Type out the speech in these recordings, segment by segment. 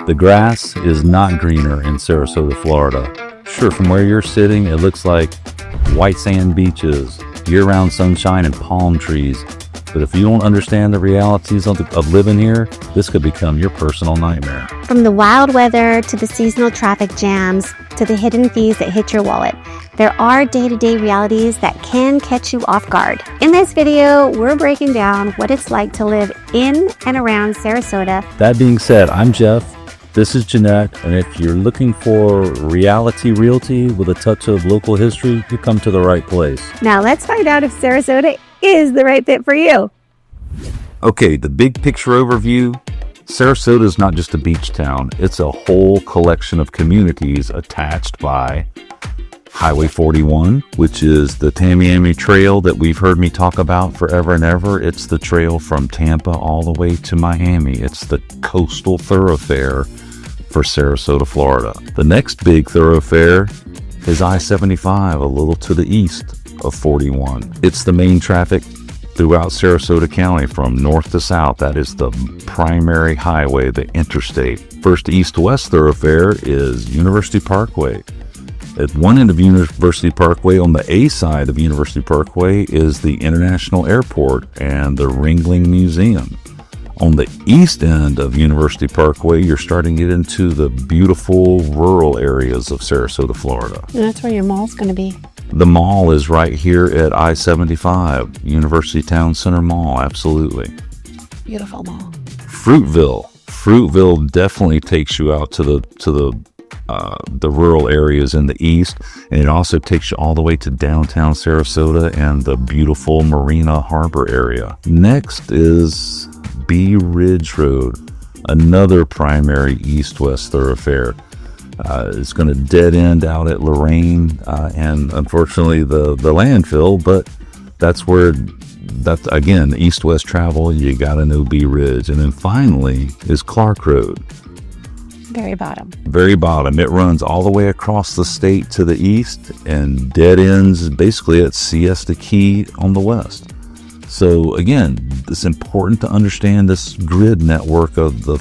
The grass is not greener in Sarasota, Florida. Sure, from where you're sitting, it looks like white sand beaches, year-round sunshine, and palm trees. But if you don't understand the realities of living here, this could become your personal nightmare. From the wild weather to the seasonal traffic jams to the hidden fees that hit your wallet, there are day-to-day realities that can catch you off guard. In this video, we're breaking down what it's like to live in and around Sarasota. That being said, I'm Jeff. This is Jannette, and if you're looking for reality realty with a touch of local history, you come to the right place. Now let's find out if Sarasota is the right fit for you. Okay, the big picture overview. Sarasota is not just a beach town. It's a whole collection of communities attached by Highway 41, which is the Tamiami Trail that we've heard me talk about forever and ever. It's the trail from Tampa all the way to Miami. It's the coastal thoroughfare for Sarasota, Florida. The next big thoroughfare is I-75, a little to the east of 41. It's the main traffic throughout Sarasota County from north to south. That is the primary highway, the interstate. First east-west thoroughfare is University Parkway. At one end of University Parkway, on the A side of University Parkway, is the International Airport and the Ringling Museum. On the east end of University Parkway, you're starting to get into the beautiful rural areas of Sarasota, Florida. And that's where your mall's going to be. The mall is right here at I-75, University Town Center Mall, absolutely. Beautiful mall. Fruitville definitely takes you out to the rural areas in the east, and it also takes you all the way to downtown Sarasota and the beautiful Marina Harbor area. Next is Bee Ridge Road, another primary east-west thoroughfare. It's going to dead end out at Lorraine and unfortunately the landfill, but that's again, east-west travel, you got to know Bee Ridge. And then finally is Clark Road. Very bottom. It runs all the way across the state to the east and dead ends basically at Siesta Key on the west. So again, it's important to understand this grid network of the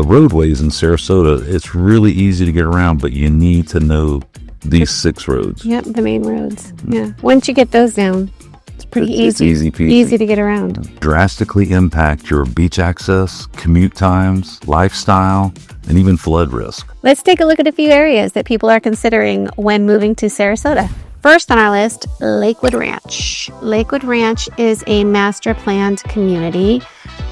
roadways in Sarasota. It's really easy to get around, but you need to know these 6 roads. Yep, the main roads. Yeah. Once you get those down, it's pretty easy. It's easy to get around. Drastically impact your beach access, commute times, lifestyle, and even flood risk. Let's take a look at a few areas that people are considering when moving to Sarasota. First on our list, Lakewood Ranch. Lakewood Ranch is a master planned community.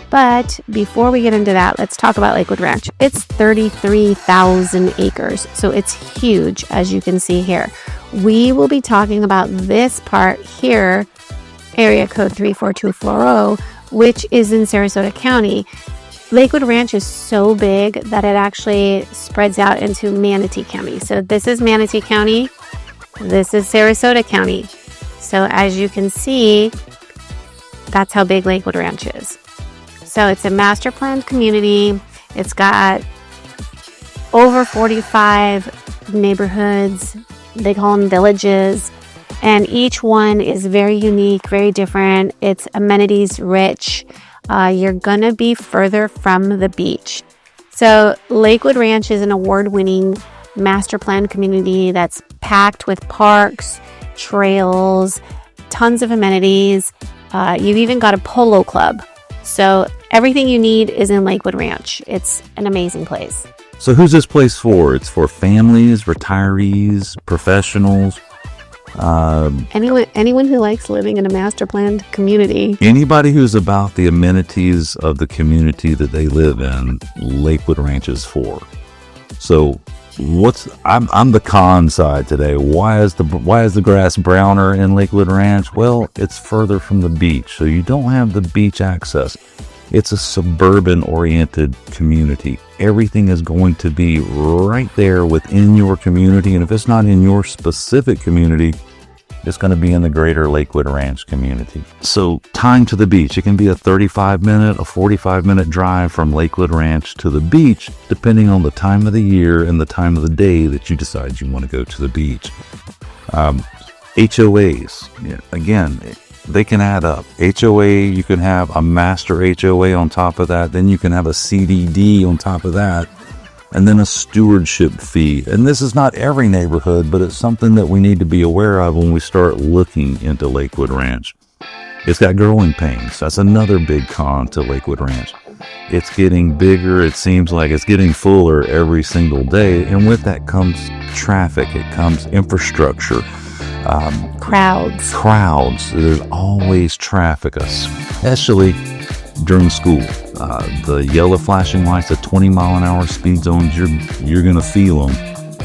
But before we get into that, let's talk about Lakewood Ranch. It's 33,000 acres, so it's huge, as you can see here. We will be talking about this part here, area code 34240, which is in Sarasota County. Lakewood Ranch is so big that it actually spreads out into Manatee County. So this is Manatee County, this is Sarasota County. So as you can see, that's how big Lakewood Ranch is. So it's a master planned community. It's got over 45 neighborhoods. They call them villages. And each one is very unique, very different. It's amenities rich. You're going to be further from the beach. So Lakewood Ranch is an award-winning master planned community that's packed with parks, trails, tons of amenities. You've even got a polo club. So everything you need is in Lakewood Ranch. It's an amazing place. So who's this place for? It's for families, retirees, professionals. Anyone who likes living in a master planned community. Anybody who's about the amenities of the community that they live in, Lakewood Ranch is for. So I'm the con side today. Why is the grass browner in Lakewood Ranch? Well, it's further from the beach, so you don't have the beach access. It's a suburban oriented community. Everything is going to be right there within your community, and if it's not in your specific community, it's going to be in the greater Lakewood Ranch community. So time to the beach. It can be a 35-minute, a 45-minute drive from Lakewood Ranch to the beach, depending on the time of the year and the time of the day that you decide you want to go to the beach. HOAs, again, they can add up. HOA, you can have a master HOA on top of that. Then you can have a CDD on top of that. and then a stewardship fee. And this is not every neighborhood, but it's something that we need to be aware of when we start looking into Lakewood Ranch. It's got growing pains. That's another big con to Lakewood Ranch. It's getting bigger. It seems like it's getting fuller every single day. And with that comes traffic. It comes infrastructure. Crowds. There's always traffic, especially during school. The yellow flashing lights, the 20-mile-an-hour speed zones, you're going to feel them.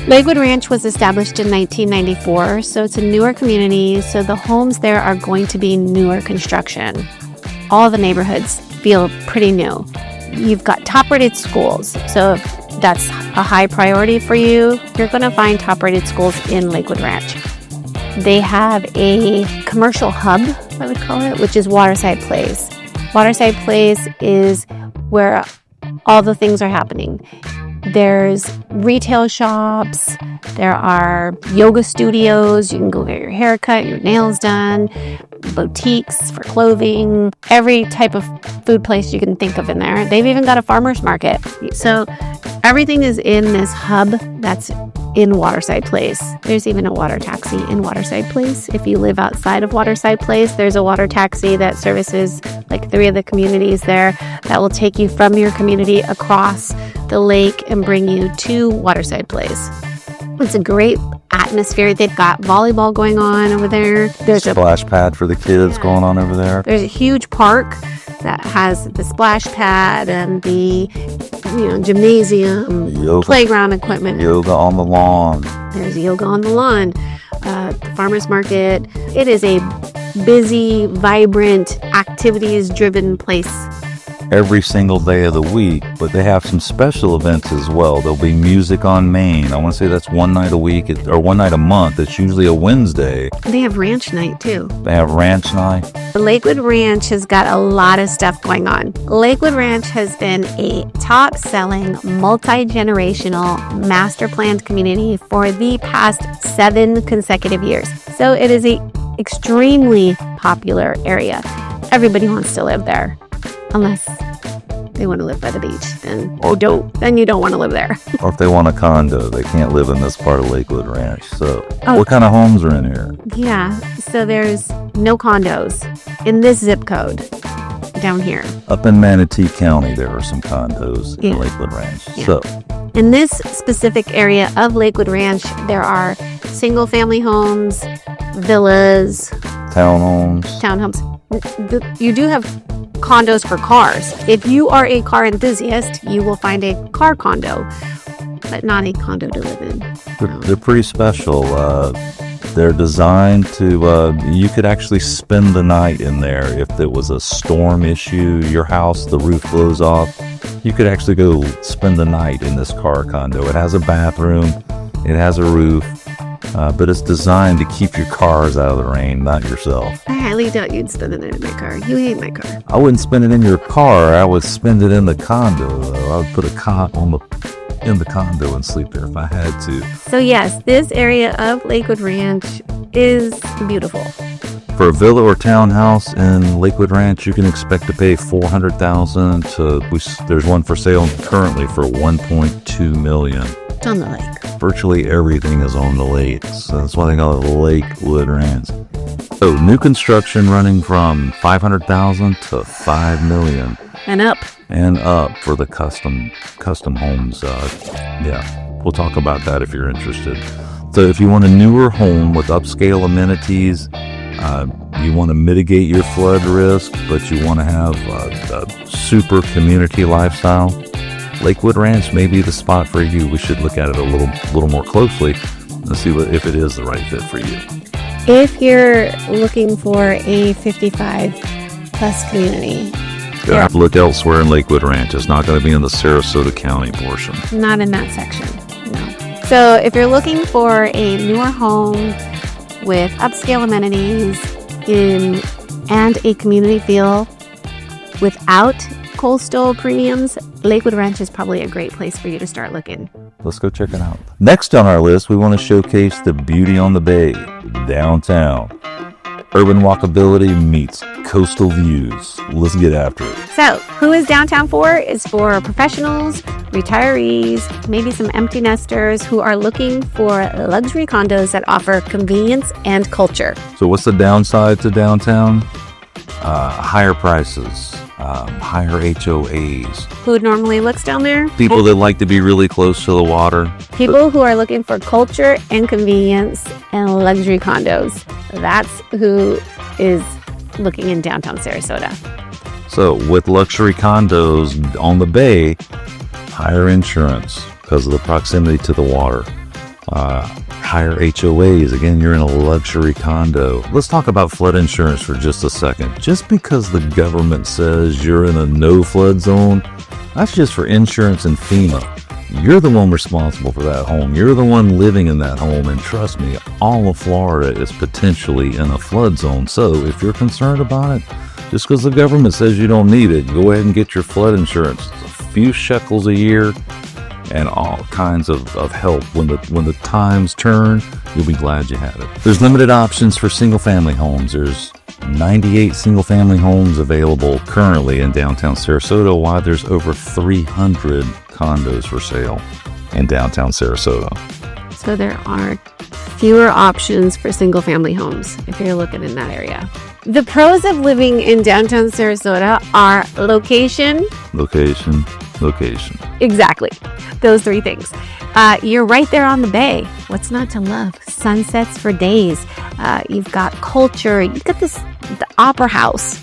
Lakewood Ranch was established in 1994, so it's a newer community, so the homes there are going to be newer construction. All the neighborhoods feel pretty new. You've got top-rated schools, so if that's a high priority for you, you're going to find top-rated schools in Lakewood Ranch. They have a commercial hub, I would call it, which is Waterside Place. Waterside Place is where all the things are happening. There's retail shops, there are yoga studios, you can go get your hair cut, your nails done, boutiques for clothing, every type of food place you can think of in there. They've even got a farmer's market. So everything is in this hub that's in Waterside Place. There's even a water taxi in Waterside Place. If you live outside of Waterside Place, there's a water taxi that services like 3 of the communities there that will take you from your community across the lake and bring you to Waterside Place. It's a great atmosphere. They've got volleyball going on over there. There's a splash pad for the kids going on over there. There's a huge park that has the splash pad and the gymnasium, yoga, playground equipment. Yoga on the lawn. There's yoga on the lawn. The farmer's market. It is a busy, vibrant, activities-driven place. Every single day of the week, but they have some special events as well. There'll be music on Main. I want to say that's one night a week or one night a month. It's usually a Wednesday. They have ranch night too. They have ranch night. Lakewood Ranch has got a lot of stuff going on. Lakewood Ranch has been a top-selling, multi-generational, master-planned community for the past 7 consecutive years. So it is an extremely popular area. Everybody wants to live there. Unless they want to live by the beach, then you don't want to live there. Or if they want a condo, they can't live in this part of Lakewood Ranch. So what kind of homes are in here? Yeah, so there's no condos in this zip code down here. Up in Manatee County, there are some condos in Lakewood Ranch. Yeah. So in this specific area of Lakewood Ranch, there are single-family homes, villas, townhomes. You do have condos for cars. If you are a car enthusiast, you will find a car condo, but not a condo to live in. They're pretty special. They're designed to, you could actually spend the night in there. If there was a storm issue, your house, the roof blows off, you could actually go spend the night in this car condo. It has a bathroom, it has a roof, but it's designed to keep your cars out of the rain, not yourself. I highly doubt you'd spend the night in my car. You hate my car. I wouldn't spend it in your car. I would spend it in the condo, though. I would put a cot in the condo and sleep there if I had to. So yes, this area of Lakewood Ranch is beautiful. For a villa or townhouse in Lakewood Ranch, you can expect to pay $400,000 to. There's one for sale currently for $1.2 million. It's on the lake. Virtually everything is on the lake, so that's why they call it Lakewood Ranch. So new construction running from $500,000 to $5 million. And up for the custom homes. We'll talk about that if you're interested. So if you want a newer home with upscale amenities, you want to mitigate your flood risk, but you want to have a super community lifestyle, Lakewood Ranch may be the spot for you. We should look at it a little more closely and see if it is the right fit for you. If you're looking for a 55 plus community, you'll have to look elsewhere in Lakewood Ranch. It's not going to be in the Sarasota County portion. Not in that section, no. So if you're looking for a newer home with upscale amenities and a community feel without coastal premiums, Lakewood Ranch is probably a great place for you to start looking. Let's go check it out. Next on our list, we want to showcase the beauty on the bay, downtown. Urban walkability meets coastal views. Let's get after it. So, who is downtown for? Is for professionals, retirees, maybe some empty nesters who are looking for luxury condos that offer convenience and culture. So what's the downside to downtown? Higher prices, higher HOAs. Who normally looks down there? People that like to be really close to the water. People who are looking for culture and convenience and luxury condos. That's who is looking in downtown Sarasota. So with luxury condos on the bay, higher insurance because of the proximity to the water. Higher HOAs. Again, you're in a luxury condo. Let's talk about flood insurance for just a second. Just because the government says you're in a no flood zone, that's just for insurance and FEMA. You're the one responsible for that home. You're the one living in that home. And trust me, all of Florida is potentially in a flood zone. So if you're concerned about it, just because the government says you don't need it, go ahead and get your flood insurance. It's a few shekels a year and all kinds of help. When the times turn, you'll be glad you had it. There's limited options for single-family homes. There's 98 single-family homes available currently in downtown Sarasota, while there's over 300 condos for sale in downtown Sarasota. So there are fewer options for single-family homes if you're looking in that area. The pros of living in downtown Sarasota are location. Location. Exactly. Those three things. You're right there on the bay. What's not to love? Sunsets for days. You've got culture. You've got the opera house.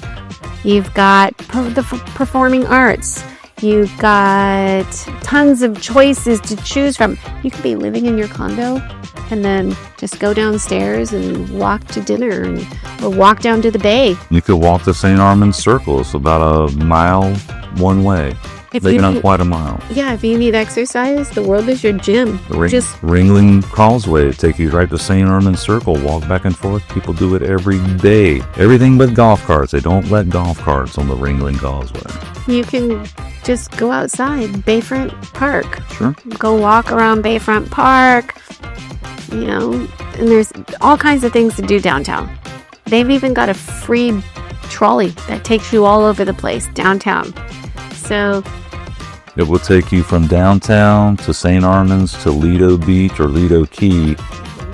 You've got the performing arts. You've got tons of choices to choose from. You could be living in your condo and then just go downstairs and walk to dinner or walk down to the bay. You could walk the St. Armand's Circle. It's about a mile one way. Maybe not quite a mile. Yeah, if you need exercise, the world is your gym. Ringling Causeway, take you right to St. Armand's Circle, walk back and forth. People do it every day. Everything but golf carts. They don't let golf carts on the Ringling Causeway. You can just go outside, Bayfront Park. Sure. Go walk around Bayfront Park, and there's all kinds of things to do downtown. They've even got a free trolley that takes you all over the place downtown. So it will take you from downtown to St. Armand's to Lido Beach or Lido Key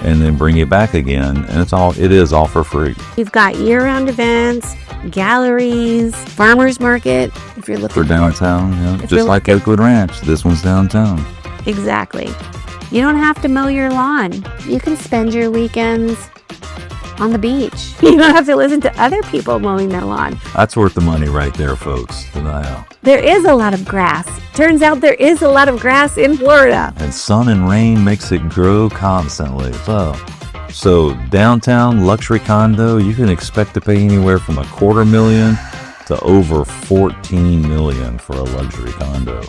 and then bring you back again. And it is all for free. You've got year-round events, galleries, farmers market. If you're looking for downtown, just like Lakewood Ranch, this one's downtown. Exactly. You don't have to mow your lawn. You can spend your weekends on the beach. You don't have to listen to other people mowing their lawn. That's worth the money right there, folks. There is a lot of grass. Turns out there is a lot of grass in Florida. And sun and rain makes it grow constantly. So downtown luxury condo, you can expect to pay anywhere from $250,000 to over $14 million for a luxury condo.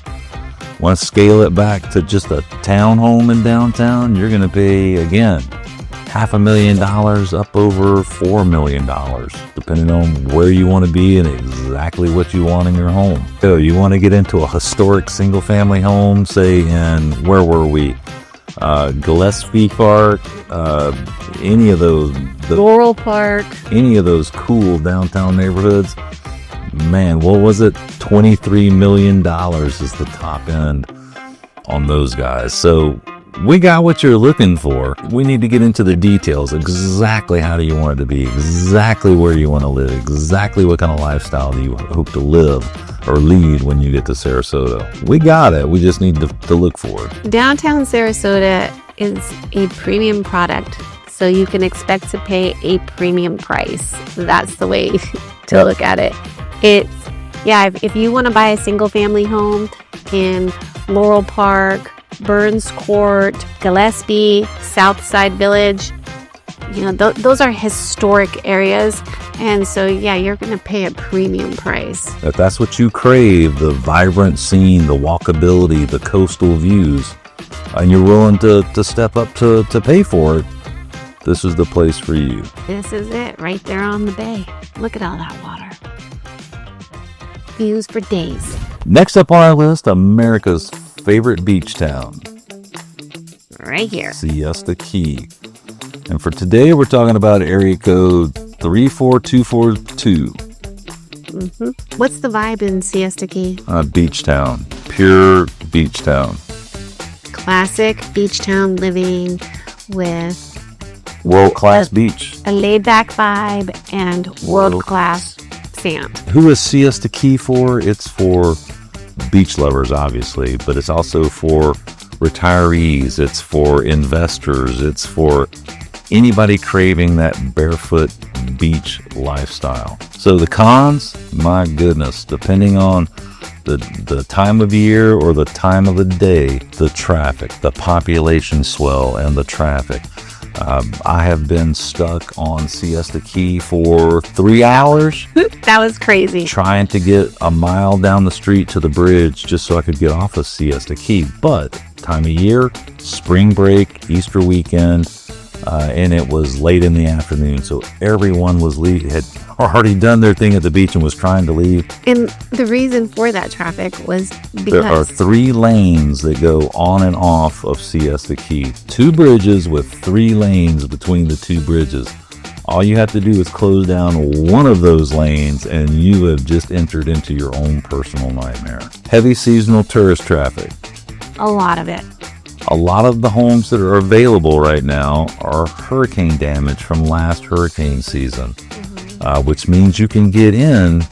Want to scale it back to just a townhome in downtown? You're going to pay, again, $500,000 up over $4 million, depending on where you want to be and exactly what you want in your home. So you want to get into a historic single-family home, say in, where were we? Gillespie Park, any of those. Laurel Park. Any of those cool downtown neighborhoods. Man, what was it? $23 million is the top end on those guys. So we got what you're looking for. We need to get into the details. Exactly how do you want it to be? Exactly where you want to live? Exactly what kind of lifestyle do you hope to live or lead when you get to Sarasota? We got it. We just need to look for it. Downtown Sarasota is a premium product, so you can expect to pay a premium price. That's the way to look at it. If you want to buy a single family home in Laurel Park, Burns Court, Gillespie, Southside Village, those are historic areas, and so you're going to pay a premium price. If that's what you crave, the vibrant scene, the walkability, the coastal views, and you're willing to step up to pay for it, this is the place for you. This is it, right there on the bay. Look at all that water. Views for days. Next up on our list, America's favorite beach town. Right here. Siesta Key. And for today, we're talking about area code 34242. What's the vibe in Siesta Key? Beach town. Pure beach town. Classic beach town living with World-class beach. a laid-back vibe and world-class sand. Who is Siesta Key for? It's for beach lovers, obviously, but it's also for retirees. It's for investors. It's for anybody craving that barefoot beach lifestyle. So the cons, my goodness, depending on the time of year or the time of the day, the traffic, the population swell, and the traffic. I have been stuck on Siesta Key for 3 hours. That was crazy. Trying to get a mile down the street to the bridge just so I could get off of Siesta Key. But time of year, spring break, Easter weekend, and it was late in the afternoon, so everyone had already done their thing at the beach and was trying to leave. And the reason for that traffic was because There are 3 lanes that go on and off of Siesta Key. 2 bridges with 3 lanes between the 2 bridges. All you have to do is close down one of those lanes and you have just entered into your own personal nightmare. Heavy seasonal tourist traffic. a lot of it. A lot of the homes that are available right now are hurricane damage from last hurricane season, which means you can get in,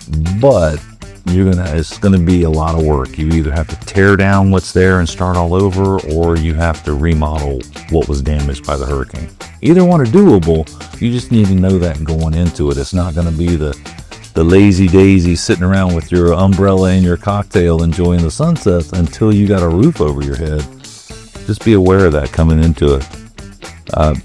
but it's gonna be a lot of work. You either have to tear down what's there and start all over, or you have to remodel what was damaged by the hurricane. Either one are doable. You just need to know that going into it. It's not gonna be the lazy daisy sitting around with your umbrella and your cocktail enjoying the sunsets until you got a roof over your head. Just be aware of that coming into it.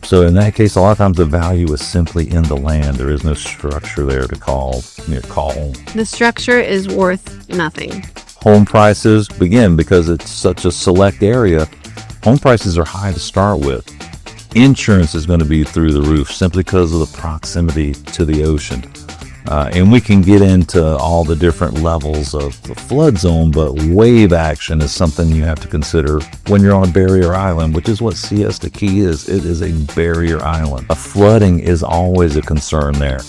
So in that case, a lot of times the value is simply in the land. There is no structure there to call home. The structure is worth nothing. Home prices, again, because it's such a select area, home prices are high to start with. Insurance is going to be through the roof simply because of the proximity to the ocean. And we can get into all the different levels of the flood zone, but wave action is something you have to consider when you're on a barrier island, which is what Siesta Key is. It is a barrier island. Flooding is always a concern there.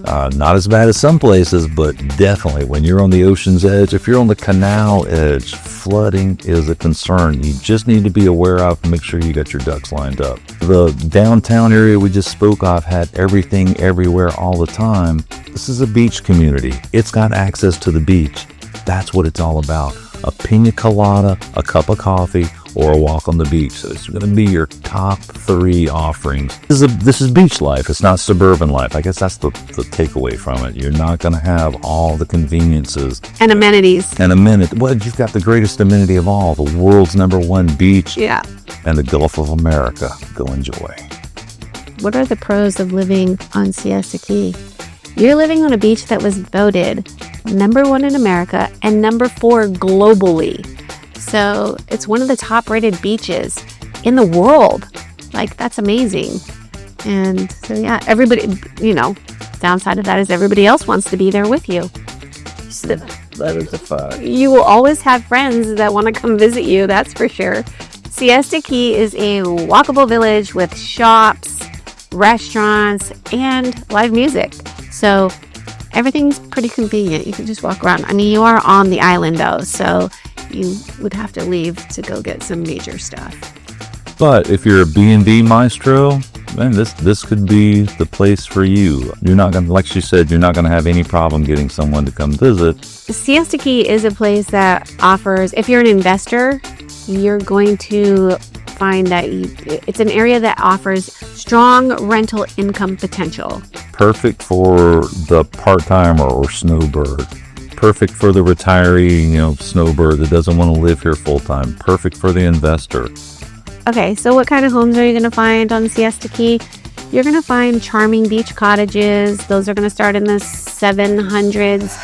Not as bad as some places, but definitely when you're on the ocean's edge, if you're on the canal edge, flooding is a concern. You just need to be aware of and make sure you got your ducks lined up. The downtown area we just spoke of had everything everywhere all the time. This is a beach community. It's got access to the beach. That's what it's all about. A pina colada, a cup of coffee, or a walk on the beach. So it's going to be your top 3 offerings. This is beach life. It's not suburban life. I guess that's the takeaway from it. You're not going to have all the conveniences. And amenities. Well, you've got the greatest amenity of all, the world's #1 beach. Yeah. And the Gulf of America. Go enjoy. What are the pros of living on Siesta Key? You're living on a beach that was voted #1 in America and #4 globally. So it's one of the top rated beaches in the world. Like, that's amazing. And so, yeah, everybody, downside of that is everybody else wants to be there with you. So That is a fact. you will always have friends that want to come visit you, that's for sure. Siesta Key is a walkable village with shops, restaurants, and live music. So everything's pretty convenient. You can just walk around. I mean, you are on the island though, so you would have to leave to go get some major stuff. But if you're a B&B maestro, man, this could be the place for you. You're not going to, like she said, you're not going to have any problem getting someone to come visit. Siesta Key is a place that offers, if you're an investor, you're going to find that it's an area that offers strong rental income potential. Perfect for the part-timer or snowbird. Perfect for the retiree, snowbird that doesn't want to live here full-time. Perfect for the investor. Okay, so what kind of homes are you going to find on Siesta Key? You're going to find charming beach cottages. Those are going to start in the 700s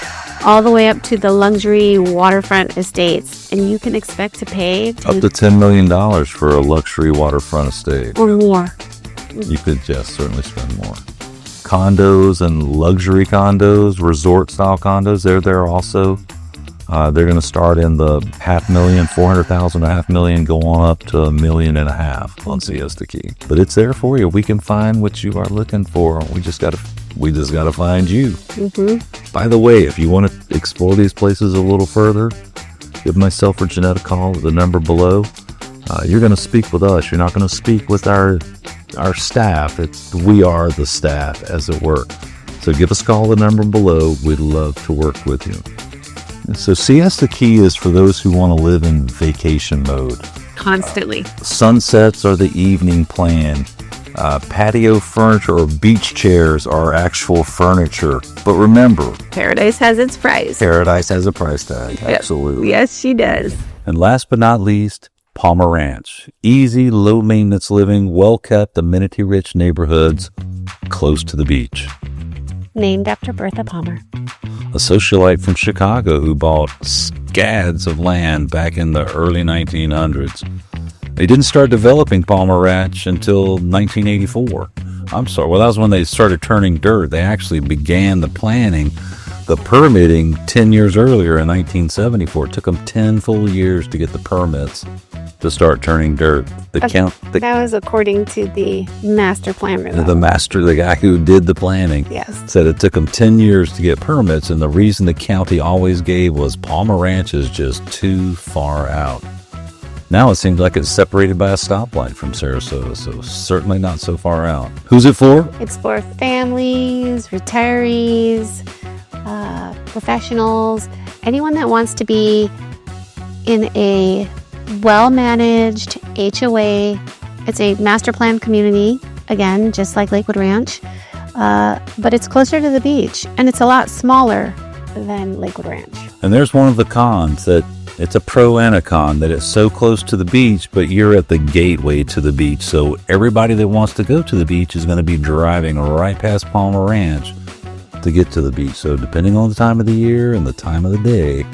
all the way up to the luxury waterfront estates. And you can expect to pay Up to $10 million for a luxury waterfront estate. or more. You could certainly spend more. Condos and luxury condos, resort-style condos, they're there also. They're going to start in the $500,000, $400,000 to $500,000, go on up to $1.5 million on Siesta Key. But it's there for you. We can find what you are looking for. We just got to We just got to find you. Mm-hmm. By the way, if you want to explore these places a little further, give myself or Jannette a call at the number below. You're going to speak with us. You're not going to speak with our staff. We are the staff, as it were. So give us a call at the number below. We'd love to work with you. So siesta key is for those who want to live in vacation mode. Constantly. Sunsets are the evening plan. Patio furniture or beach chairs are actual furniture. But remember, Paradise has its price. paradise has a price tag. Yep. Absolutely. Yes, she does. And last but not least, Palmer Ranch. Easy, low maintenance living, well kept, amenity-rich neighborhoods close to the beach. Named after Bertha Palmer. A socialite from Chicago who bought scads of land back in the early 1900s. They didn't start developing Palmer Ranch until 1984. I'm sorry, well, that was when they started turning dirt. They actually began the planning, the permitting 10 years earlier in 1974. It took them 10 full years to get the permits to start turning dirt. That was according to the master plan review. The guy who did the planning, Yes. said it took them 10 years to get permits, and the reason the county always gave was Palmer Ranch is just too far out. Now it seems like it's separated by a stoplight from Sarasota, so certainly not so far out. Who's it for? It's for families, retirees, professionals, anyone that wants to be in a well-managed HOA. It's a master plan community, again, just like Lakewood Ranch, but it's closer to the beach, and it's a lot smaller than Lakewood Ranch. And there's one of the cons, that it's a pro and a con, that it's so close to the beach, but you're at the gateway to the beach. So everybody that wants to go to the beach is going to be driving right past Palmer Ranch to get to the beach. So depending on the time of the year and the time of the day,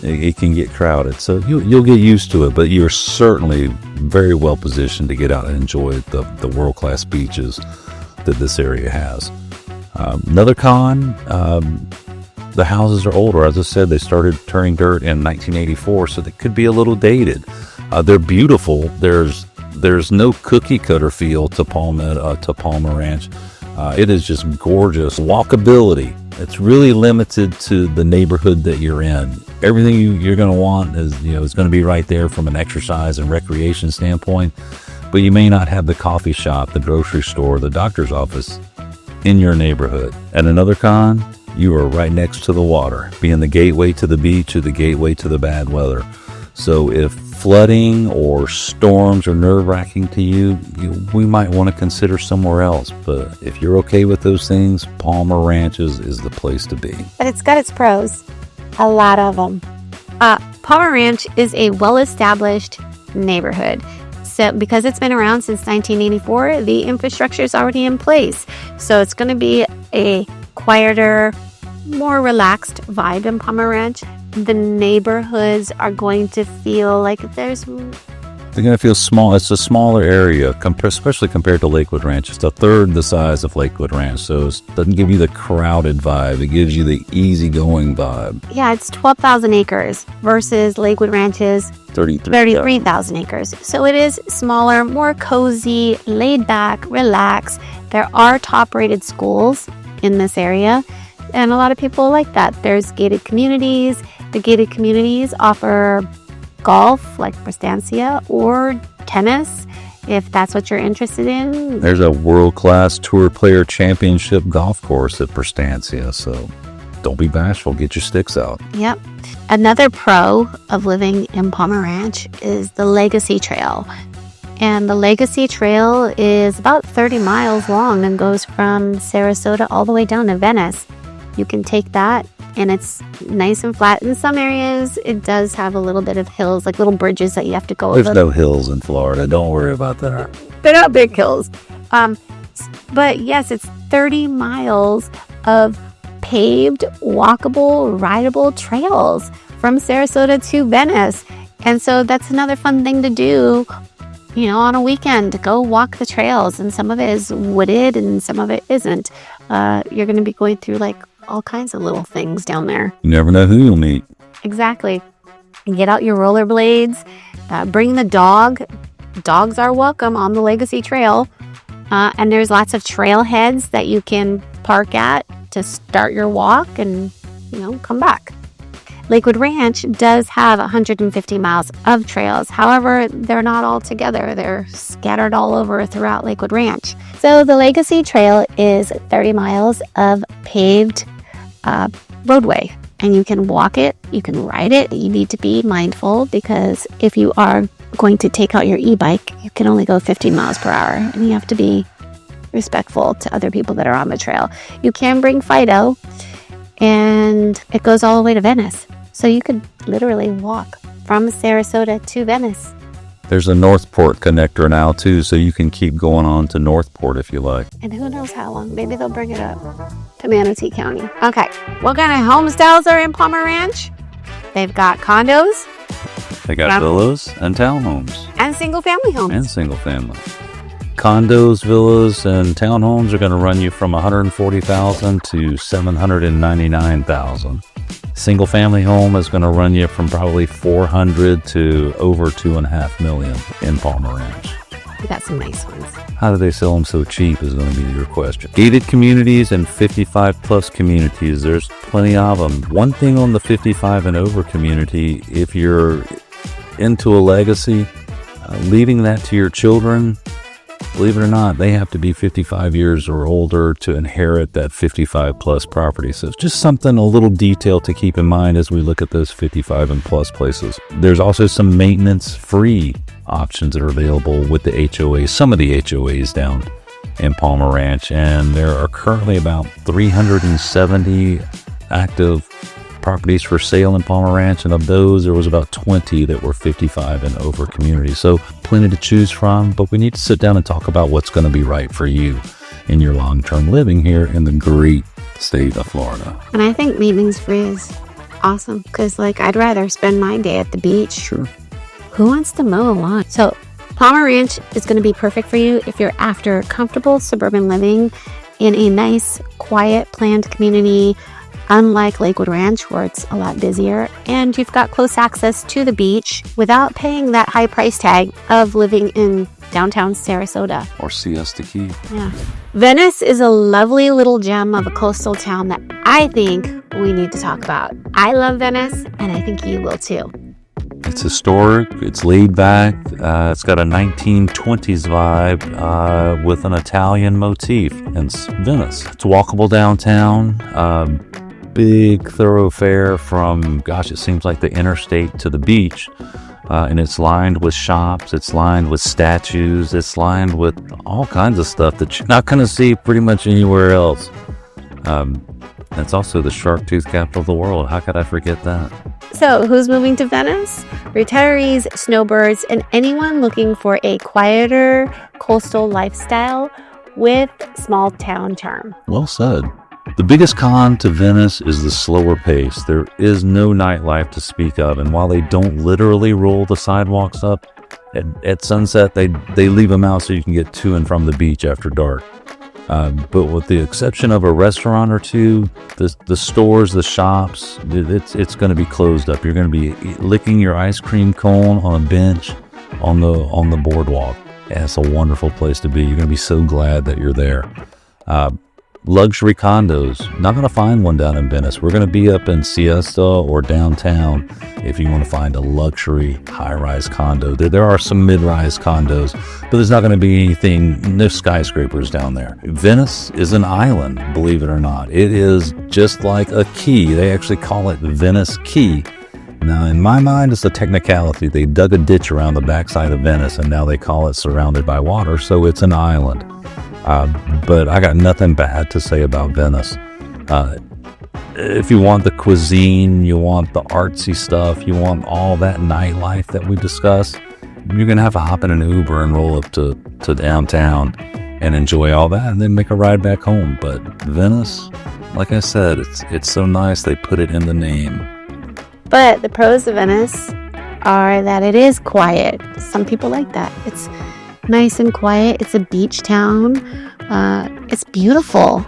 it can get crowded. So you'll get used to it, but you're certainly very well positioned to get out and enjoy the world-class beaches that this area has. Another con, the houses are older. As I said, they started turning dirt in 1984, so they could be a little dated. They're beautiful. There's no cookie cutter feel to Palmer Ranch. It is just gorgeous. Walkability. It's really limited to the neighborhood that you're in. Everything you're going to want is going to be right there from an exercise and recreation standpoint, but you may not have the coffee shop, the grocery store, the doctor's office in your neighborhood. And another con, you are right next to the water, being the gateway to the beach or the gateway to the bad weather. So if flooding or storms are nerve-wracking to you, we might want to consider somewhere else. But if you're okay with those things, Palmer Ranch is the place to be. But it's got its pros, a lot of them. Palmer Ranch is a well-established neighborhood. So because it's been around since 1984, the infrastructure is already in place. So it's going to be a quieter, more relaxed vibe in Palmer Ranch. The neighborhoods are going to feel like they're going to feel small. It's a smaller area, especially compared to Lakewood Ranch. It's a third the size of Lakewood Ranch, so it doesn't give you the crowded vibe. It gives you the easygoing vibe. Yeah, it's 12,000 acres versus Lakewood Ranch's 33,000 acres. So it is smaller, more cozy, laid back, relaxed. There are top-rated schools in this area, and a lot of people like that. There's gated communities. The gated communities offer golf, like Prestancia, or tennis, if that's what you're interested in. There's a world-class Tour Player Championship golf course at Prestancia, so don't be bashful. Get your sticks out. Yep. Another pro of living in Palmer Ranch is the Legacy Trail. And the Legacy Trail is about 30 miles long and goes from Sarasota all the way down to Venice. You can take that, and it's nice and flat. In some areas, it does have a little bit of hills, like little bridges that you have to go over. There's no hills in Florida. Don't worry about that. They're not big hills. But yes, it's 30 miles of paved, walkable, rideable trails from Sarasota to Venice. And so that's another fun thing to do, on a weekend, to go walk the trails. And some of it is wooded and some of it isn't. You're going to be going through all kinds of little things down there. You never know who you'll meet. Exactly. And get out your rollerblades. Bring the dog. Dogs are welcome on the Legacy Trail. And there's lots of trailheads that you can park at to start your walk and, come back. Lakewood Ranch does have 150 miles of trails. However, they're not all together. They're scattered all over throughout Lakewood Ranch. So the Legacy Trail is 30 miles of paved roadway, and you can walk it, you can ride it. You need to be mindful because if you are going to take out your e-bike, you can only go 15 miles per hour, and you have to be respectful to other people that are on the trail. You can bring Fido, and it goes all the way to Venice. So you could literally walk from Sarasota to Venice. There's a Northport connector now too, so you can keep going on to Northport if you like. And who knows how long. Maybe they'll bring it up to Manatee County. Okay, what kind of home styles are in Palmer Ranch? They've got condos. They got villas and townhomes. And single-family homes. And single-family. Condos, villas, and townhomes are going to run you from $140,000 to $799,000. Single-family home is going to run you from probably $400,000 to over $2.5 million in Palmer Ranch. We got some nice ones. How do they sell them so cheap is going to be your question. Gated communities and 55-plus communities, there's plenty of them. One thing on the 55 and over community, if you're into a legacy, leaving that to your children, believe it or not, they have to be 55 years or older to inherit that 55-plus property. So it's just something, a little detail to keep in mind as we look at those 55 and plus places. There's also some maintenance-free options that are available with the HOAs, some of the HOAs down in Palmer Ranch, and there are currently about 370 active properties for sale in Palmer Ranch, and of those there was about 20 that were 55 and over communities. So plenty to choose from, but we need to sit down and talk about what's going to be right for you in your long-term living here in the great state of Florida. And I think maintenance free is awesome because I'd rather spend my day at the beach. Sure. Who wants to mow a lawn? So Palmer Ranch is going to be perfect for you if you're after comfortable suburban living in a nice, quiet, planned community. Unlike Lakewood Ranch, where it's a lot busier, and you've got close access to the beach without paying that high price tag of living in downtown Sarasota. Or Siesta Key. Yeah. Venice is a lovely little gem of a coastal town that I think we need to talk about. I love Venice, and I think you will too. It's historic, it's laid back, it's got a 1920s vibe with an Italian motif. It's Venice. It's walkable downtown. Big thoroughfare from, it seems like the interstate to the beach. And it's lined with shops, it's lined with statues, it's lined with all kinds of stuff that you're not going to see pretty much anywhere else. It's also the shark tooth capital of the world. How could I forget that? So who's moving to Venice? Retirees, snowbirds, and anyone looking for a quieter coastal lifestyle with small town charm. Well said. The biggest con to Venice is the slower pace. There is no nightlife to speak of, and while they don't literally roll the sidewalks up, at sunset they leave them out so you can get to and from the beach after dark. But with the exception of a restaurant or two, the stores, the shops, it's going to be closed up. You're going to be licking your ice cream cone on a bench on the boardwalk. Yeah, it's a wonderful place to be. You're going to be so glad that you're there. Luxury condos, not going to find one down in Venice. We're going to be up in Siesta or downtown if you want to find a luxury high-rise condo. There are some mid-rise condos, but there's not going to be no skyscrapers down there. Venice is an island, believe it or not. It is just like a key. They actually call it Venice Key. Now, in my mind, it's a technicality. They dug a ditch around the backside of Venice, and now they call it surrounded by water, so it's an island. But I got nothing bad to say about Venice. If you want the cuisine, you want the artsy stuff, you want all that nightlife that we discussed, you're going to have to hop in an Uber and roll up to downtown and enjoy all that and then make a ride back home. But Venice, like I said, it's so nice they put it in the name. But the pros of Venice are that it is quiet. Some people like that. It's nice and quiet. It's a beach town. It's beautiful.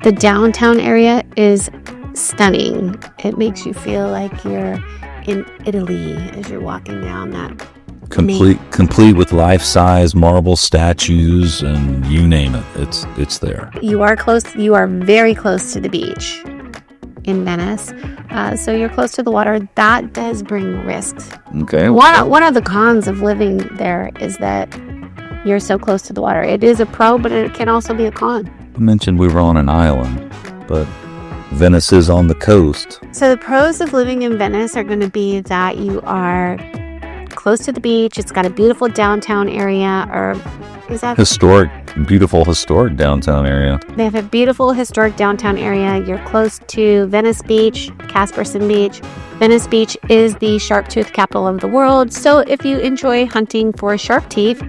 The downtown area is stunning. It makes you feel like you're in Italy as you're walking down that Complete with life-size marble statues and you name it. It's there. You are close. You are very close to the beach in Venice. So you're close to the water. That does bring risks. Okay. One of the cons of living there is that you're so close to the water. It is a pro, but it can also be a con. I mentioned we were on an island, but Venice is on the coast. So the pros of living in Venice are going to be that you are close to the beach. It's got a beautiful downtown area, or is that beautiful historic downtown area. They have a beautiful historic downtown area. You're close to Venice Beach, Casperson Beach. Venice Beach is the shark tooth capital of the world. So if you enjoy hunting for shark teeth,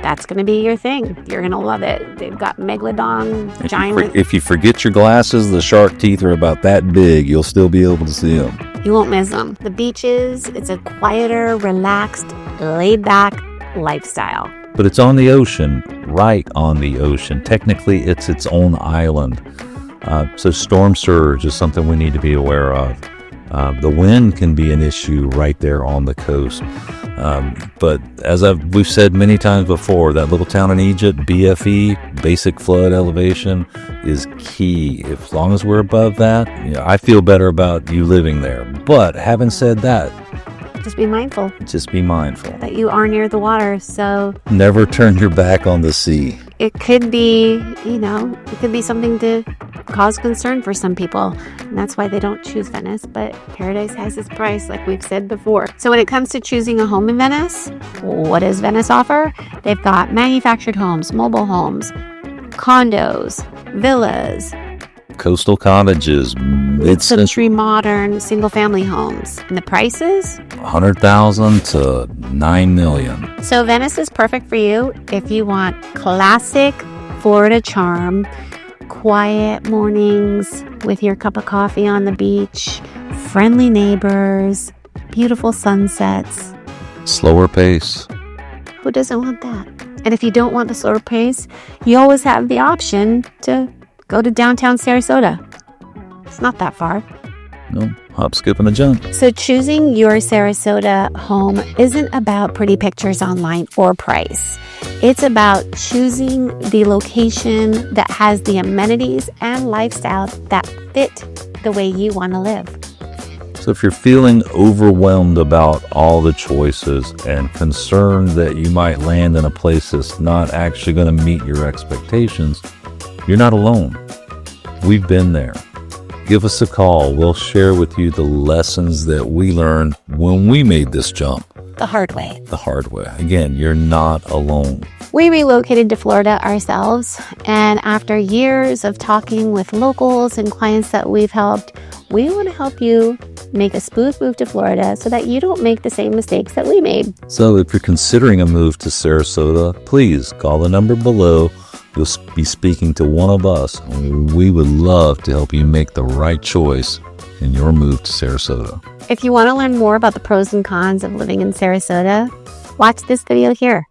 that's going to be your thing. You're going to love it. They've got megalodon, giant. If you forget your glasses, the shark teeth are about that big. You'll still be able to see them. You won't miss them. The beaches, it's a quieter, relaxed, laid-back lifestyle. But it's on the ocean, right on the ocean. Technically, it's its own island. So storm surge is something we need to be aware of. The wind can be an issue right there on the coast. But as we've said many times before, that little town in Egypt, BFE, basic flood elevation, is key. As long as we're above that, I feel better about you living there. But having said that, just be mindful. Just be mindful that you are near the water. So never turn your back on the sea. It could be, it could be something to cause concern for some people. And that's why they don't choose Venice. But paradise has its price, like we've said before. So when it comes to choosing a home in Venice, what does Venice offer? They've got manufactured homes, mobile homes, condos, villas, coastal cottages, mid-century modern single-family homes. And the prices? $100,000 to $9 million. So Venice is perfect for you if you want classic Florida charm, quiet mornings with your cup of coffee on the beach, friendly neighbors, beautiful sunsets. Slower pace. Who doesn't want that? And if you don't want the slower pace, you always have the option to go to downtown Sarasota. It's not that far. No, hop, skip, and a jump. So choosing your Sarasota home isn't about pretty pictures online or price. It's about choosing the location that has the amenities and lifestyle that fit the way you want to live. So if you're feeling overwhelmed about all the choices and concerned that you might land in a place that's not actually going to meet your expectations, you're not alone. We've been there. Give us a call. We'll share with you the lessons that we learned when we made this jump. The hard way. The hard way. Again, you're not alone. We relocated to Florida ourselves, and after years of talking with locals and clients that we've helped, we want to help you make a smooth move to Florida so that you don't make the same mistakes that we made. So if you're considering a move to Sarasota, please call the number below. You'll be speaking to one of us. We would love to help you make the right choice in your move to Sarasota. If you want to learn more about the pros and cons of living in Sarasota, watch this video here.